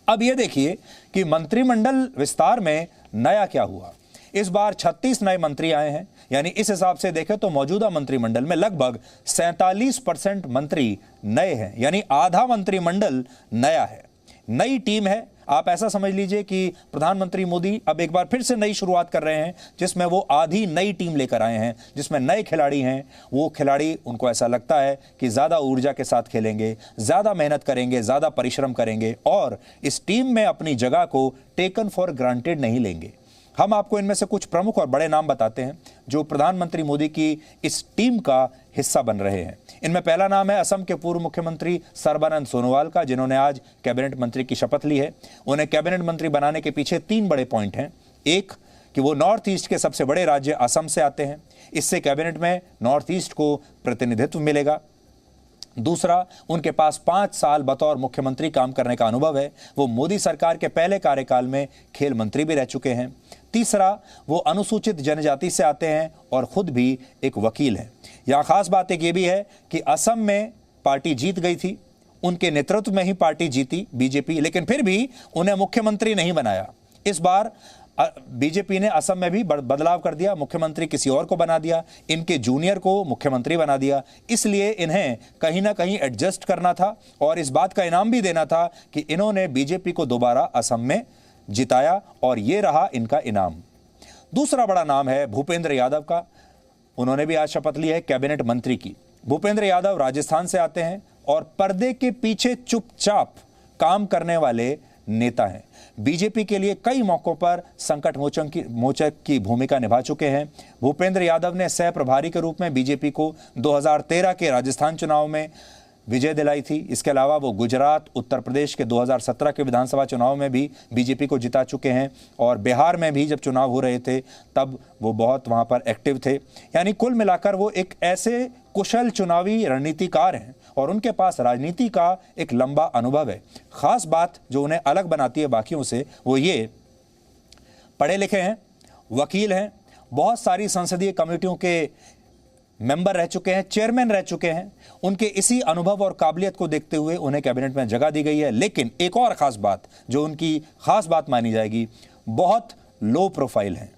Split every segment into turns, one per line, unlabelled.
अब ये देखिए कि मंत्रिमंडल विस्तार में नया क्या हुआ। इस बार 36 नए मंत्री आए हैं, यानी इस हिसाब से देखें तो मौजूदा मंत्रिमंडल में लगभग 47% मंत्री नए हैं, यानी आधा मंत्रिमंडल नया है, नई टीम है। आप ऐसा समझ लीजिए कि प्रधानमंत्री मोदी अब एक बार फिर से नई शुरुआत कर रहे हैं, जिसमें वो आधी नई टीम लेकर आए हैं, जिसमें नए खिलाड़ी हैं। वो खिलाड़ी, उनको ऐसा लगता है कि ज़्यादा ऊर्जा के साथ खेलेंगे, ज़्यादा मेहनत करेंगे, ज़्यादा परिश्रम करेंगे और इस टीम में अपनी जगह को टेकन फॉर ग्रांटेड नहीं लेंगे। हम आपको इनमें से कुछ प्रमुख और बड़े नाम बताते हैं जो प्रधानमंत्री मोदी की इस टीम का हिस्सा बन रहे हैं। इनमें पहला नाम है असम के पूर्व मुख्यमंत्री सर्बानंद सोनोवाल का, जिन्होंने आज कैबिनेट मंत्री की शपथ ली है। उन्हें कैबिनेट मंत्री बनाने के पीछे 3 बड़े पॉइंट हैं। एक, कि वो नॉर्थ ईस्ट के सबसे बड़े राज्य असम से आते हैं, इससे कैबिनेट में नॉर्थ ईस्ट को प्रतिनिधित्व मिलेगा। दूसरा, उनके पास 5 साल बतौर मुख्यमंत्री काम करने का अनुभव है, वो मोदी सरकार के पहले कार्यकाल में खेल मंत्री भी रह चुके हैं। तीसरा, वो अनुसूचित जनजाति से आते हैं और खुद भी एक वकील हैं। यहाँ खास बात एक ये भी है कि असम में पार्टी जीत गई थी, उनके नेतृत्व में ही पार्टी जीती बीजेपी, लेकिन फिर भी उन्हें मुख्यमंत्री नहीं बनाया। इस बार बीजेपी ने असम में भी बदलाव कर दिया, मुख्यमंत्री किसी और को बना दिया, इनके जूनियर को मुख्यमंत्री बना दिया। इसलिए इन्हें कहीं ना कहीं एडजस्ट करना था और इस बात का इनाम भी देना था कि इन्होंने बीजेपी को दोबारा असम में जिताया और ये रहा इनका इनाम। दूसरा बड़ा नाम है भूपेंद्र यादव का। उन्होंने भी आज शपथ ली है कैबिनेट मंत्री की। भूपेंद्र यादव राजस्थान से आते हैं और पर्दे के पीछे चुपचाप काम करने वाले नेता हैं। बीजेपी के लिए कई मौकों पर संकट मोचक की भूमिका निभा चुके हैं। भूपेंद्र यादव ने सह प्रभारी के रूप में बीजेपी को 2013 के राजस्थान चुनाव में विजय दिलाई थी। इसके अलावा वो गुजरात, उत्तर प्रदेश के 2017 के विधानसभा चुनाव में भी बीजेपी को जिता चुके हैं और बिहार में भी जब चुनाव हो रहे थे तब वो बहुत वहाँ पर एक्टिव थे। यानी कुल मिलाकर वो एक ऐसे कुशल चुनावी रणनीतिकार हैं और उनके पास राजनीति का एक लंबा अनुभव है। खास बात जो उन्हें अलग बनाती है बाकियों से वो ये, पढ़े लिखे हैं, वकील हैं, बहुत सारी संसदीय कमेटियों के मेंबर रह चुके हैं, चेयरमैन रह चुके हैं। उनके इसी अनुभव और काबिलियत को देखते हुए उन्हें कैबिनेट में जगह दी गई है। लेकिन एक और खास बात जो उनकी खास बात मानी जाएगी, बहुत लो प्रोफाइल हैं,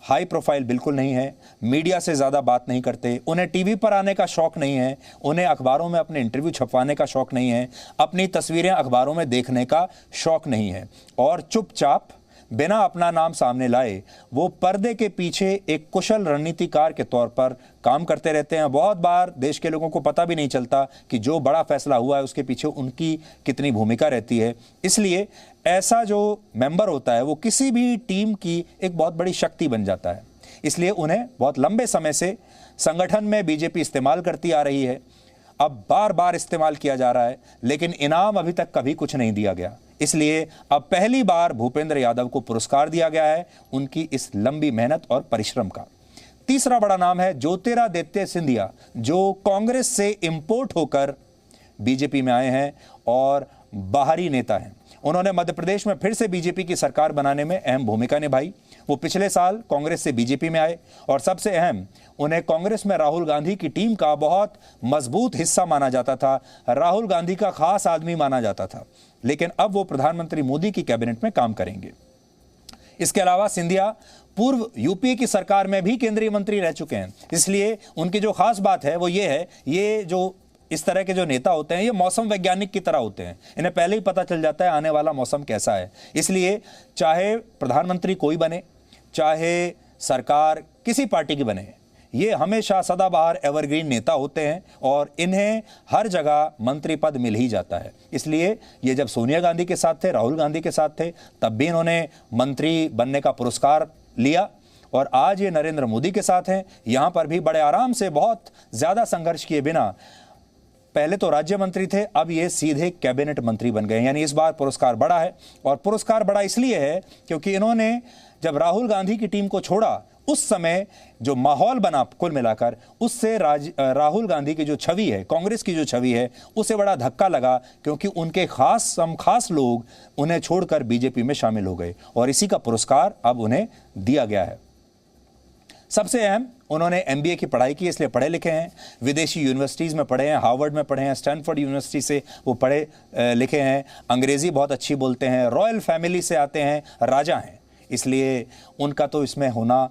हाई प्रोफाइल बिल्कुल नहीं है, मीडिया से ज़्यादा बात नहीं करते, उन्हें टीवी पर आने का शौक नहीं है, उन्हें अखबारों में अपने इंटरव्यू छपवाने का शौक नहीं है, अपनी तस्वीरें अखबारों में देखने का शौक नहीं है और चुपचाप बिना अपना नाम सामने लाए वो पर्दे के पीछे एक कुशल रणनीतिकार के तौर पर काम करते रहते हैं। बहुत बार देश के लोगों को पता भी नहीं चलता कि जो बड़ा फैसला हुआ है उसके पीछे उनकी कितनी भूमिका रहती है। इसलिए ऐसा जो मेंबर होता है वो किसी भी टीम की एक बहुत बड़ी शक्ति बन जाता है। इसलिए उन्हें बहुत लंबे समय से संगठन में बीजेपी इस्तेमाल करती आ रही है, अब बार बार इस्तेमाल किया जा रहा है, लेकिन इनाम अभी तक कभी कुछ नहीं दिया गया। इसलिए अब पहली बार भूपेंद्र यादव को पुरस्कार दिया गया है उनकी इस लंबी मेहनत और परिश्रम का। तीसरा बड़ा नाम है ज्योतिरादित्य सिंधिया, जो कांग्रेस से इंपोर्ट होकर बीजेपी में आए हैं और बाहरी नेता हैं। उन्होंने मध्य प्रदेश में फिर से बीजेपी की सरकार बनाने में अहम भूमिका निभाई। वो पिछले साल कांग्रेस से बीजेपी में आए और सबसे अहम, उन्हें कांग्रेस में राहुल गांधी की टीम का बहुत मजबूत हिस्सा माना जाता था, राहुल गांधी का खास आदमी माना जाता था। लेकिन अब वो प्रधानमंत्री मोदी की कैबिनेट में काम करेंगे। इसके अलावा सिंधिया पूर्व यूपीए की सरकार में भी केंद्रीय मंत्री रह चुके हैं। इसलिए उनकी जो खास बात है वो ये है, ये जो इस तरह के जो नेता होते हैं ये मौसम वैज्ञानिक की तरह होते हैं, इन्हें पहले ही पता चल जाता है आने वाला मौसम कैसा है। इसलिए चाहे प्रधानमंत्री कोई बने, चाहे सरकार किसी पार्टी की बने, ये हमेशा सदाबहार एवरग्रीन नेता होते हैं और इन्हें हर जगह मंत्री पद मिल ही जाता है। इसलिए ये जब सोनिया गांधी के साथ थे, राहुल गांधी के साथ थे, तब भी इन्होंने मंत्री बनने का पुरस्कार लिया और आज ये नरेंद्र मोदी के साथ हैं, यहाँ पर भी बड़े आराम से बहुत ज़्यादा संघर्ष किए बिना, पहले तो राज्य मंत्री थे, अब ये सीधे कैबिनेट मंत्री बन गए। यानी इस बार पुरस्कार बड़ा है और पुरस्कार बड़ा इसलिए है क्योंकि इन्होंने जब राहुल गांधी की टीम को छोड़ा उस समय जो माहौल बना कुल मिलाकर, उससे राहुल गांधी की जो छवि है, कांग्रेस की जो छवि है, उसे बड़ा धक्का लगा क्योंकि उनके खास लोग उन्हें छोड़कर बीजेपी में शामिल हो गए और इसी का पुरस्कार अब उन्हें दिया गया है। सबसे अहम, उन्होंने MBA की पढ़ाई की, इसलिए पढ़े लिखे हैं, विदेशी यूनिवर्सिटीज़ में पढ़े हैं, हार्वर्ड में पढ़े हैं, स्टैनफोर्ड यूनिवर्सिटी से वो पढ़े लिखे हैं, अंग्रेज़ी बहुत अच्छी बोलते हैं, रॉयल फैमिली से आते हैं, राजा हैं, इसलिए उनका तो इसमें होना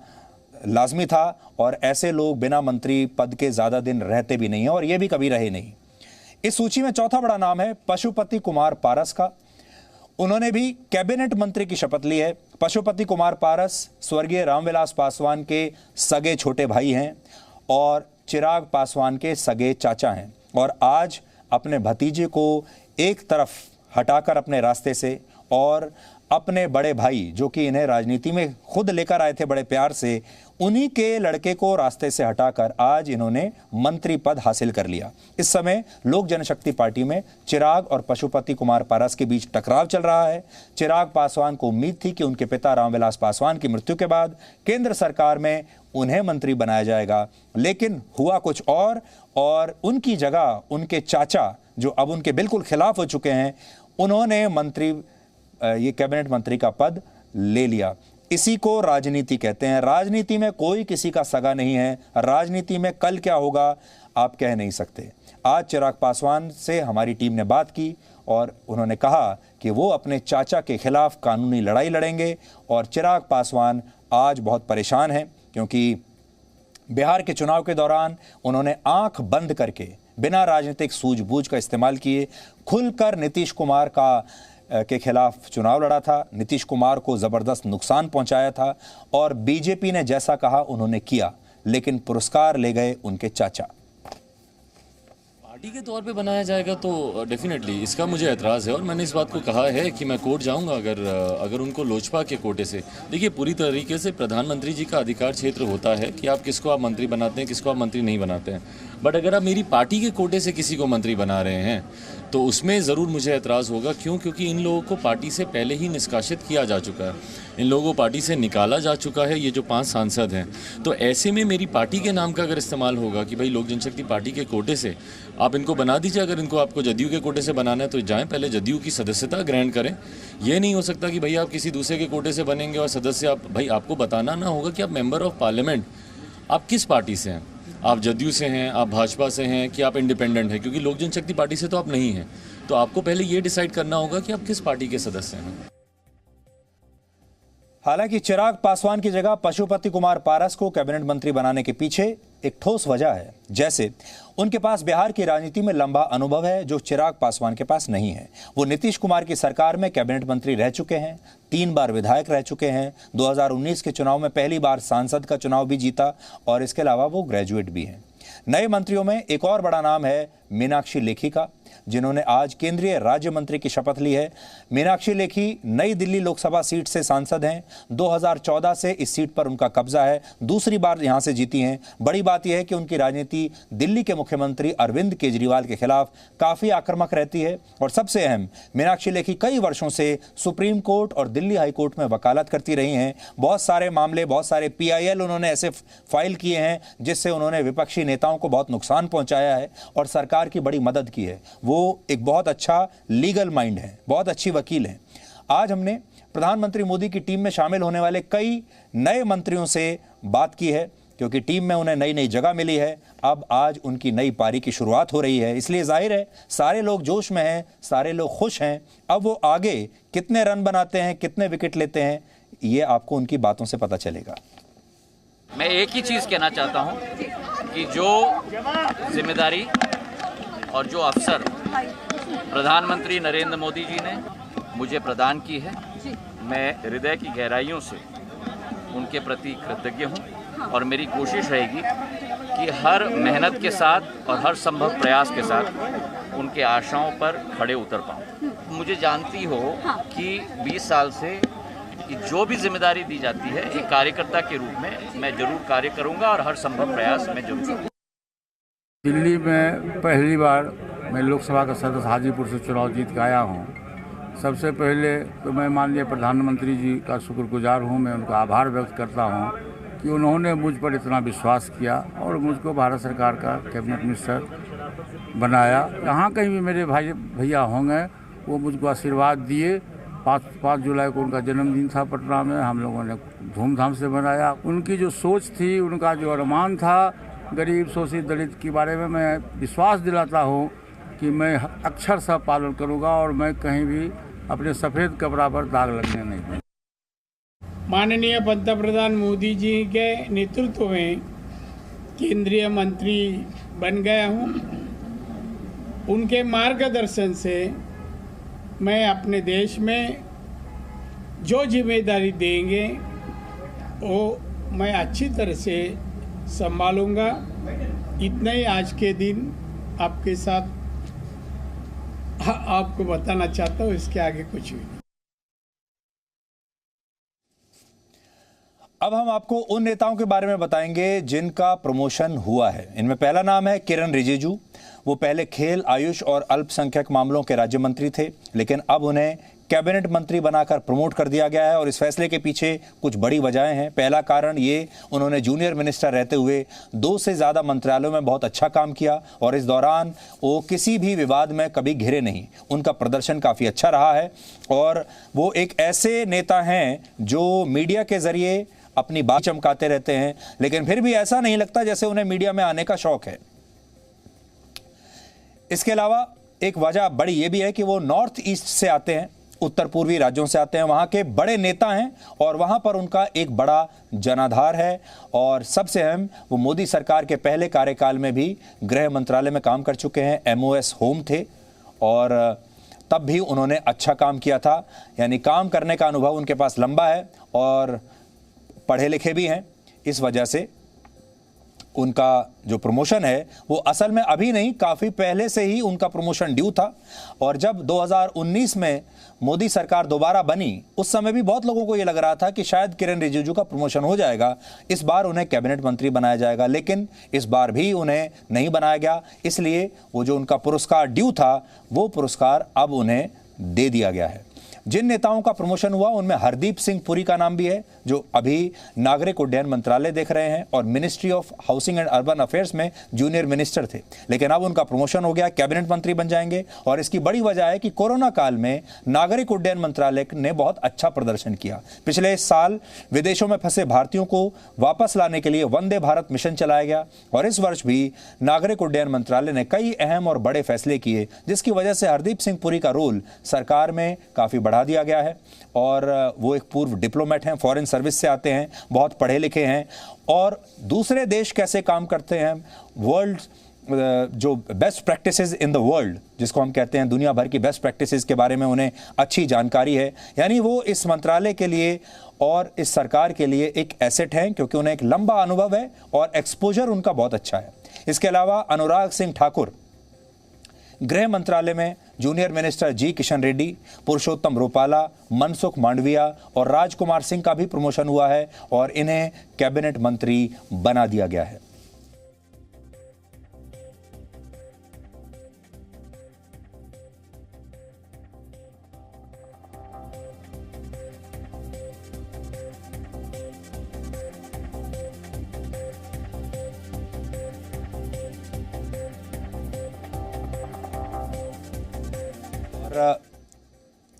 लाजमी था। और ऐसे लोग बिना मंत्री पद के ज़्यादा दिन रहते भी नहीं हैं, और ये भी कभी रहे नहीं। इस सूची में चौथा बड़ा नाम है पशुपति कुमार पारस का। उन्होंने भी कैबिनेट मंत्री की शपथ ली है। पशुपति कुमार पारस स्वर्गीय रामविलास पासवान के सगे छोटे भाई हैं और चिराग पासवान के सगे चाचा हैं, और आज अपने भतीजे को एक तरफ हटाकर अपने रास्ते से और अपने बड़े भाई, जो कि इन्हें राजनीति में खुद लेकर आए थे बड़े प्यार से, उन्हीं के लड़के को रास्ते से हटाकर आज इन्होंने मंत्री पद हासिल कर लिया। इस समय लोक जनशक्ति पार्टी में चिराग और पशुपति कुमार पारस के बीच टकराव चल रहा है। चिराग पासवान को उम्मीद थी कि उनके पिता रामविलास पासवान की मृत्यु के बाद केंद्र सरकार में उन्हें मंत्री बनाया जाएगा, लेकिन हुआ कुछ और उनकी जगह उनके चाचा, जो अब उनके बिल्कुल खिलाफ हो चुके हैं, उन्होंने ये कैबिनेट मंत्री का पद ले लिया। इसी को राजनीति कहते हैं। राजनीति में कोई किसी का सगा नहीं है। राजनीति में कल क्या होगा आप कह नहीं सकते। आज चिराग पासवान से हमारी टीम ने बात की और उन्होंने कहा कि वो अपने चाचा के खिलाफ कानूनी लड़ाई लड़ेंगे। और चिराग पासवान आज बहुत परेशान हैं, क्योंकि बिहार के चुनाव के दौरान उन्होंने आंख बंद करके बिना राजनीतिक सूझबूझ का इस्तेमाल किए खुलकर नीतीश कुमार के खिलाफ चुनाव लड़ा था। नीतीश कुमार को ज़बरदस्त नुकसान पहुंचाया था और बीजेपी ने जैसा कहा उन्होंने किया, लेकिन पुरस्कार ले गए उनके चाचा।
पार्टी के तौर पे बनाया जाएगा तो डेफिनेटली इसका मुझे एतराज़ है, और मैंने इस बात को कहा है कि मैं कोर्ट जाऊंगा अगर उनको लोजपा के कोटे से। देखिए, पूरी तरीके से प्रधानमंत्री जी का अधिकार क्षेत्र होता है कि आप किसको आप मंत्री बनाते हैं, किसको आप मंत्री नहीं बनाते हैं। बट अगर आप मेरी पार्टी के कोटे से किसी को मंत्री बना रहे हैं तो उसमें ज़रूर मुझे एतराज़ होगा। क्यों? क्योंकि इन लोगों को पार्टी से पहले ही निष्कासित किया जा चुका है, इन लोगों को पार्टी से निकाला जा चुका है, ये जो 5 सांसद हैं। तो ऐसे में मेरी पार्टी के नाम का अगर इस्तेमाल होगा कि भाई लोक जनशक्ति पार्टी के कोटे से आप इनको बना दीजिए, अगर इनको आपको जदयू के कोटे से बनाना है तो जाएं, पहले जदयू की सदस्यता ग्रहण करें। ये नहीं हो सकता कि भाई आप किसी दूसरे के कोटे से बनेंगे और सदस्य भाई आपको बताना ना होगा कि आप मेंबर ऑफ पार्लियामेंट आप किस पार्टी से हैं, आप जदयू से हैं, आप भाजपा से हैं, कि आप इंडिपेंडेंट हैं। क्योंकि लोक जनशक्ति पार्टी से तो आप नहीं हैं, तो आपको पहले ये डिसाइड करना होगा कि आप किस पार्टी के सदस्य हैं।
हालांकि चिराग पासवान की जगह पशुपति कुमार पारस को कैबिनेट मंत्री बनाने के पीछे एक ठोस वजह है। जैसे उनके पास बिहार की राजनीति में लंबा अनुभव है, जो चिराग पासवान के पास नहीं है। वो नीतीश कुमार की सरकार में कैबिनेट मंत्री रह चुके हैं, 3 बार विधायक रह चुके हैं, 2019 के चुनाव में पहली बार सांसद का चुनाव भी जीता, और इसके अलावा वो ग्रेजुएट भी हैं। नए मंत्रियों में एक और बड़ा नाम है मीनाक्षी लेखी का, जिन्होंने आज केंद्रीय राज्य मंत्री की शपथ ली है। मीनाक्षी लेखी नई दिल्ली लोकसभा सीट से सांसद हैं। 2014 से इस सीट पर उनका कब्जा है, दूसरी बार यहां से जीती हैं। बड़ी बात यह है कि उनकी राजनीति दिल्ली के मुख्यमंत्री अरविंद केजरीवाल के खिलाफ काफ़ी आक्रामक रहती है। और सबसे अहम, मीनाक्षी लेखी कई वर्षों से सुप्रीम कोर्ट और दिल्ली हाई कोर्ट में वकालत करती रही हैं। बहुत सारे मामले, बहुत सारे PIL उन्होंने ऐसे फाइल किए हैं जिससे उन्होंने विपक्षी नेताओं को बहुत नुकसान पहुंचाया है और सरकार की बड़ी मदद की है। वो एक बहुत अच्छा लीगल माइंड है, बहुत अच्छी वकील हैं। आज हमने प्रधानमंत्री मोदी की टीम में शामिल होने वाले कई नए मंत्रियों से बात की है, क्योंकि टीम में उन्हें नई नई जगह मिली है। अब आज उनकी नई पारी की शुरुआत हो रही है, इसलिए जाहिर है सारे लोग जोश में हैं, सारे लोग खुश हैं। अब वो आगे कितने रन बनाते हैं, कितने विकेट लेते हैं, ये आपको उनकी बातों से पता चलेगा।
मैं एक ही चीज़ कहना चाहता हूँ कि जो जिम्मेदारी और जो अवसर प्रधानमंत्री नरेंद्र मोदी जी ने मुझे प्रदान की है, मैं हृदय की गहराइयों से उनके प्रति कृतज्ञ हूँ। और मेरी कोशिश रहेगी कि हर मेहनत के साथ और हर संभव प्रयास के साथ उनके आशाओं पर खड़े उतर पाऊँ। मुझे जानती हो कि 20 साल से कि जो भी जिम्मेदारी दी जाती है एक कार्यकर्ता के रूप में मैं जरूर कार्य करूँगा और हर संभव प्रयास मैं जरूर करूँगा।
दिल्ली में पहली बार मैं लोकसभा का सदस्य हाजीपुर से चुनाव जीत के आया हूँ। सबसे पहले तो मैं माननीय प्रधानमंत्री जी का शुक्रगुजार हूँ। मैं उनका आभार व्यक्त करता हूँ कि उन्होंने मुझ पर इतना विश्वास किया और मुझको भारत सरकार का कैबिनेट मिनिस्टर बनाया। यहाँ कहीं भी मेरे भाई भैया होंगे वो मुझको आशीर्वाद दिए 5 जुलाई को उनका जन्मदिन था पटना में, हम लोगों ने धूमधाम से मनाया। उनकी जो सोच थी, उनका जो अरमान था गरीब शोषित दलित के बारे में, मैं विश्वास दिलाता हूँ कि मैं अक्षर सा पालन करूँगा और मैं कहीं भी अपने सफ़ेद कपड़ा पर दाग लगने नहीं दूँगा।
माननीय पंतप्रधान मोदी जी के नेतृत्व में केंद्रीय मंत्री बन गया हूँ। उनके मार्गदर्शन से मैं अपने देश में जो जिम्मेदारी देंगे वो मैं अच्छी तरह से संभालूंगा। इतना ही आज के दिन आपके साथ आपको बताना चाहता हूँ, इसके आगे कुछ भी नहीं।
अब हम आपको उन नेताओं के बारे में बताएंगे जिनका प्रमोशन हुआ है। इनमें पहला नाम है किरण रिजिजू। वो पहले खेल, आयुष और अल्पसंख्यक मामलों के राज्य मंत्री थे, लेकिन अब उन्हें कैबिनेट मंत्री बनाकर प्रमोट कर दिया गया है और इस फैसले के पीछे कुछ बड़ी वजहें हैं। पहला कारण ये, उन्होंने जूनियर मिनिस्टर रहते हुए 2 से ज़्यादा मंत्रालयों में बहुत अच्छा काम किया और इस दौरान वो किसी भी विवाद में कभी घिरे नहीं। उनका प्रदर्शन काफ़ी अच्छा रहा है और वो एक ऐसे नेता हैं जो मीडिया के ज़रिए अपनी बात चमकाते रहते हैं, लेकिन फिर भी ऐसा नहीं लगता जैसे उन्हें मीडिया में आने का शौक है। इसके अलावा एक वजह बड़ी ये भी है कि वो नॉर्थ ईस्ट से आते हैं, उत्तर पूर्वी राज्यों से आते हैं, वहाँ के बड़े नेता हैं और वहाँ पर उनका एक बड़ा जनाधार है। और सबसे अहम, वो मोदी सरकार के पहले कार्यकाल में भी गृह मंत्रालय में काम कर चुके हैं, MOS होम थे और तब भी उन्होंने अच्छा काम किया था। यानी काम करने का अनुभव उनके पास लंबा है और पढ़े लिखे भी हैं। इस वजह से उनका जो प्रमोशन है वो असल में अभी नहीं, काफ़ी पहले से ही उनका प्रमोशन ड्यू था। और जब 2019 में मोदी सरकार दोबारा बनी, उस समय भी बहुत लोगों को ये लग रहा था कि शायद किरण रिजिजू का प्रमोशन हो जाएगा, इस बार उन्हें कैबिनेट मंत्री बनाया जाएगा, लेकिन इस बार भी उन्हें नहीं बनाया गया। इसलिए वो जो उनका पुरस्कार ड्यू था, वो पुरस्कार अब उन्हें दे दिया गया है। जिन नेताओं का प्रमोशन हुआ उनमें हरदीप सिंह पुरी का नाम भी है, जो अभी नागरिक उड्डयन मंत्रालय देख रहे हैं और ministry of housing and urban affairs में जूनियर मिनिस्टर थे, लेकिन अब उनका प्रमोशन हो गया, कैबिनेट मंत्री बन जाएंगे। और इसकी बड़ी वजह है कि कोरोना काल में नागरिक उड्डयन मंत्रालय ने बहुत अच्छा प्रदर्शन किया। पिछले साल विदेशों में फंसे भारतीयों को वापस लाने के लिए वंदे भारत मिशन चलाया गया और इस वर्ष भी नागरिक उड्डयन मंत्रालय ने कई अहम और बड़े फैसले किए, जिसकी वजह से हरदीप सिंह पुरी का रोल सरकार में काफ़ी बढ़ा दिया गया है। और वो एक पूर्व डिप्लोमेट हैं, फॉरेन सर्विस से आते हैं, बहुत पढ़े लिखे हैं और दूसरे देश कैसे काम करते हैं, वर्ल्ड जो best practices in the world जिसको हम कहते हैं, दुनिया भर की बेस्ट प्रैक्टिसेस के बारे में उन्हें अच्छी जानकारी है। यानी वो इस मंत्रालय के लिए और इस सरकार के लिए एक एसेट हैं, क्योंकि उन्हें एक लंबा अनुभव है और एक्सपोजर उनका बहुत अच्छा है। इसके अलावा अनुराग सिंह ठाकुर गृह मंत्रालय में जूनियर मिनिस्टर जी किशन रेड्डी, पुरुषोत्तम रूपाला, मनसुख मांडविया और राजकुमार सिंह का भी प्रमोशन हुआ है और इन्हें कैबिनेट मंत्री बना दिया गया है।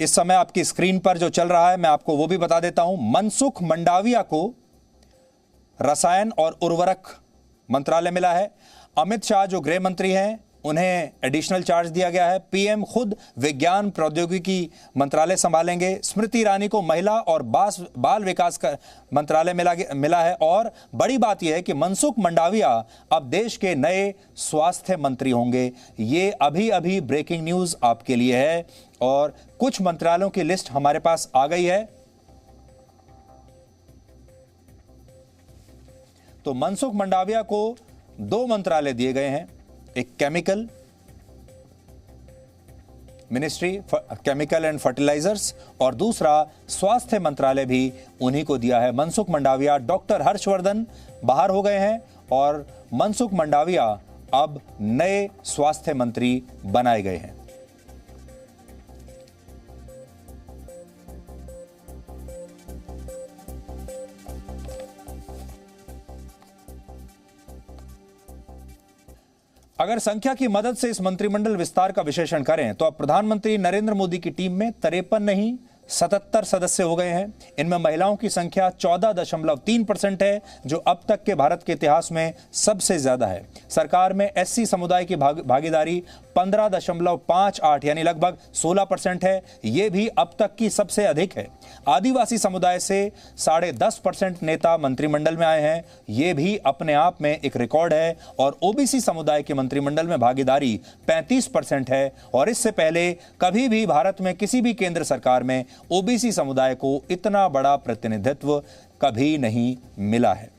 इस समय आपकी स्क्रीन पर जो चल रहा है मैं आपको वो भी बता देता हूं। मनसुख मंडाविया को रसायन और उर्वरक मंत्रालय मिला है। अमित शाह जो गृह मंत्री हैं उन्हें एडिशनल चार्ज दिया गया है। पीएम खुद विज्ञान प्रौद्योगिकी मंत्रालय संभालेंगे। स्मृति ईरानी को महिला और बाल विकास का मंत्रालय मिला है। और बड़ी बात यह है कि मनसुख मंडाविया अब देश के नए स्वास्थ्य मंत्री होंगे। ये अभी अभी ब्रेकिंग न्यूज आपके लिए है और कुछ मंत्रालयों की लिस्ट हमारे पास आ गई है। तो मनसुख मंडाविया को 2 मंत्रालय दिए गए हैं, एक chemical ministry chemical and fertilisers और दूसरा स्वास्थ्य मंत्रालय भी उन्हीं को दिया है। मनसुख मंडाविया, डॉक्टर हर्षवर्धन बाहर हो गए हैं और मनसुख मंडाविया अब नए स्वास्थ्य मंत्री बनाए गए हैं। अगर संख्या की मदद से इस मंत्रिमंडल विस्तार का विश्लेषण करें तो अब प्रधानमंत्री नरेंद्र मोदी की टीम में 53 नहीं 77 सदस्य हो गए हैं। इनमें महिलाओं की संख्या 14.3% है, जो अब तक के भारत के इतिहास में सबसे ज्यादा है। सरकार में एससी समुदाय की भागीदारी 15.58 यानी लगभग 16% है। यह भी अब तक की सबसे अधिक है। आदिवासी समुदाय से 10.5% नेता मंत्रिमंडल में आए हैं। यह भी अपने आप में एक रिकॉर्ड है। और ओबीसी समुदाय के मंत्रिमंडल में भागीदारी 35% है। और इससे पहले कभी भी भारत में किसी भी केंद्र सरकार में ओबीसी समुदाय को इतना बड़ा प्रतिनिधित्व कभी नहीं मिला है।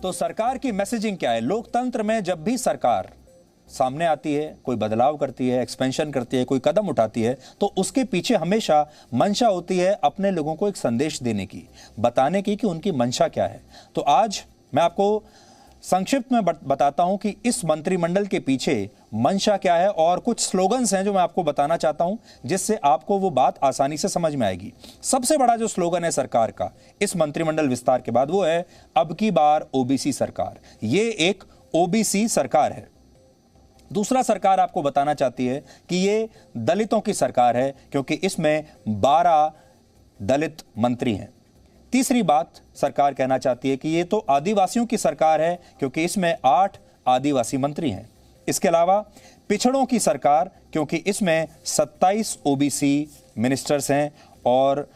तो सरकार की मैसेजिंग क्या है? लोकतंत्र में जब भी सरकार सामने आती है, कोई बदलाव करती है, एक्सपेंशन करती है, कोई कदम उठाती है, तो उसके पीछे हमेशा मंशा होती है अपने लोगों को एक संदेश देने की, बताने की कि उनकी मंशा क्या है। तो आज मैं आपको संक्षिप्त में बताता हूं कि इस मंत्रिमंडल के पीछे मंशा क्या है और कुछ स्लोगन्स हैं जो मैं आपको बताना चाहता हूं, जिससे आपको वो बात आसानी से समझ में आएगी। सबसे बड़ा जो स्लोगन है सरकार का इस मंत्रिमंडल विस्तार के बाद वो है अब की बार ओबीसी सरकार। ये एक ओबीसी सरकार है। दूसरा सरकार आपको बताना चाहती है कि ये दलितों की सरकार है, क्योंकि इसमें 12 दलित मंत्री हैं। तीसरी बात सरकार कहना चाहती है कि ये तो आदिवासियों की सरकार है, क्योंकि इसमें 8 आदिवासी मंत्री हैं। इसके अलावा पिछड़ों की सरकार, क्योंकि इसमें 27 ओबीसी मिनिस्टर्स हैं और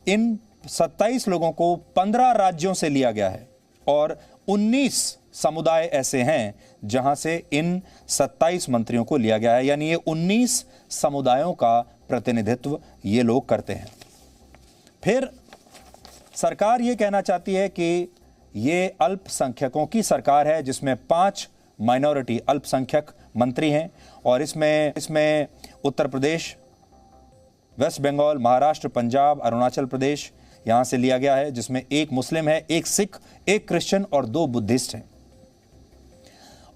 इन 27 लोगों को 15 राज्यों से लिया गया है और 19 समुदाय ऐसे हैं जहां से इन 27 मंत्रियों को लिया गया है। यानी ये 19 समुदायों का प्रतिनिधित्व ये लोग करते हैं। फिर सरकार ये कहना चाहती है कि ये अल्पसंख्यकों की सरकार है, जिसमें 5 माइनॉरिटी अल्पसंख्यक मंत्री हैं और इसमें उत्तर प्रदेश, वेस्ट बंगाल, महाराष्ट्र, पंजाब, अरुणाचल प्रदेश यहां से लिया गया है, जिसमें 1 मुस्लिम है, 1 सिख, 1 क्रिश्चियन और 2 बुद्धिस्ट हैं।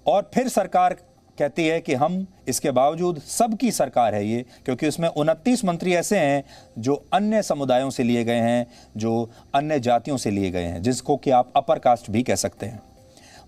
और फिर सरकार कहती है कि हम इसके बावजूद सबकी सरकार है ये, क्योंकि उसमें 29 मंत्री ऐसे हैं जो अन्य समुदायों से लिए गए हैं, जो अन्य जातियों से लिए गए हैं, जिसको कि आप अपर कास्ट भी कह सकते हैं।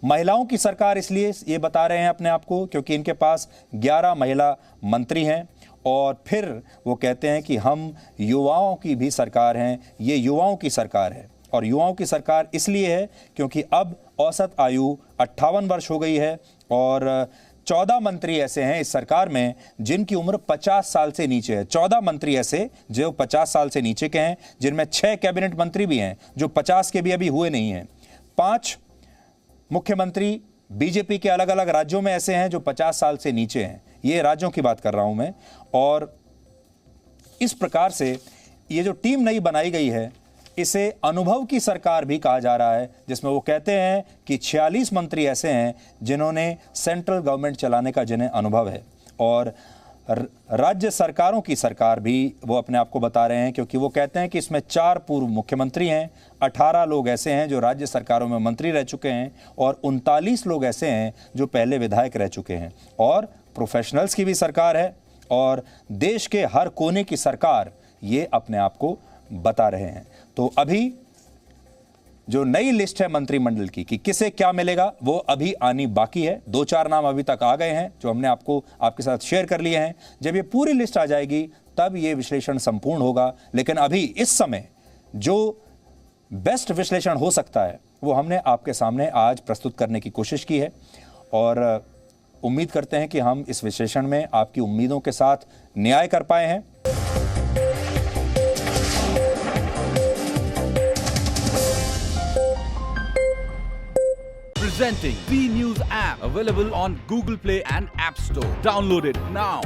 महिलाओं की सरकार इसलिए ये बता रहे हैं अपने आप को क्योंकि इनके पास 11 महिला मंत्री हैं। और फिर वो कहते हैं कि हम युवाओं की भी सरकार हैं, ये युवाओं की सरकार है। और युवाओं की सरकार इसलिए है क्योंकि अब औसत आयु 58 वर्ष हो गई है और 14 मंत्री ऐसे हैं इस सरकार में जिनकी उम्र 50 साल से नीचे है। 14 मंत्री ऐसे जो 50 साल से नीचे के हैं, जिनमें 6 कैबिनेट मंत्री भी हैं जो 50 के भी अभी हुए नहीं हैं। 5 मुख्यमंत्री बीजेपी के अलग अलग राज्यों में ऐसे हैं जो 50 साल से नीचे हैं। ये राज्यों की बात कर रहा हूं मैं। और इस प्रकार से ये जो टीम नई बनाई गई है इसे अनुभव की सरकार भी कहा जा रहा है, जिसमें वो कहते हैं कि 46 मंत्री ऐसे हैं जिन्होंने सेंट्रल गवर्नमेंट चलाने का जिन्हें अनुभव है। और राज्य सरकारों की सरकार भी वो अपने आप को बता रहे हैं, क्योंकि वो कहते हैं कि इसमें 4 पूर्व मुख्यमंत्री हैं, 18 लोग ऐसे हैं जो राज्य सरकारों में मंत्री रह चुके हैं और 39 लोग ऐसे हैं जो पहले विधायक रह चुके हैं। और प्रोफेशनल्स की भी सरकार है और देश के हर कोने की सरकार ये अपने आप को बता रहे हैं। तो अभी जो नई लिस्ट है मंत्रिमंडल की कि किसे क्या मिलेगा वो अभी आनी बाकी है। 2-4 नाम अभी तक आ गए हैं जो हमने आपके साथ शेयर कर लिए हैं। जब ये पूरी लिस्ट आ जाएगी तब ये विश्लेषण संपूर्ण होगा। लेकिन अभी इस समय जो बेस्ट विश्लेषण हो सकता है वो हमने आपके सामने आज प्रस्तुत करने की कोशिश की है और उम्मीद करते हैं कि हम इस विश्लेषण में आपकी उम्मीदों के साथ न्याय कर पाए हैं।
Presenting B News app, available on Google Play and App Store. Download it now.